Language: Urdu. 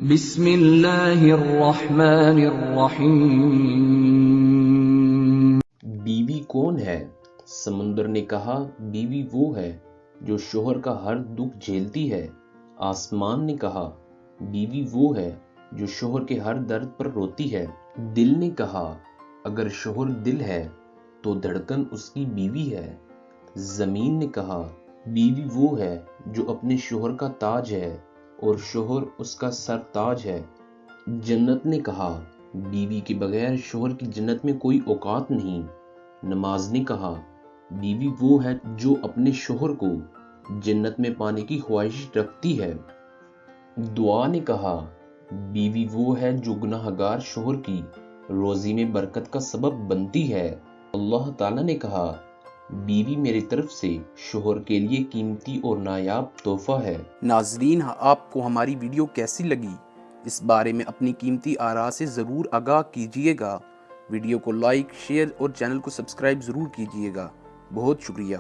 بسم اللہ الرحمن الرحیم۔ بیوی کون ہے؟ سمندر نے کہا بیوی وہ ہے جو شوہر کا ہر دکھ جھیلتی ہے۔ آسمان نے کہا بیوی وہ ہے جو شوہر کے ہر درد پر روتی ہے۔ دل نے کہا اگر شوہر دل ہے تو دھڑکن اس کی بیوی ہے۔ زمین نے کہا بیوی وہ ہے جو اپنے شوہر کا تاج ہے اور شوہر اس کا سر تاج ہے۔ جنت نے کہا بیوی کے بغیر شوہر کی جنت میں کوئی اوقات نہیں۔ نماز نے کہا بیوی وہ ہے جو اپنے شوہر کو جنت میں پانے کی خواہش رکھتی ہے۔ دعا نے کہا بیوی وہ ہے جو گناہ گار شوہر کی روزی میں برکت کا سبب بنتی ہے۔ اللہ تعالیٰ نے کہا بیوی میری طرف سے شوہر کے لیے قیمتی اور نایاب تحفہ ہے۔ ناظرین، آپ کو ہماری ویڈیو کیسی لگی؟ اس بارے میں اپنی قیمتی آراء سے ضرور آگاہ کیجیے گا۔ ویڈیو کو لائک، شیئر اور چینل کو سبسکرائب ضرور کیجیے گا۔ بہت شکریہ۔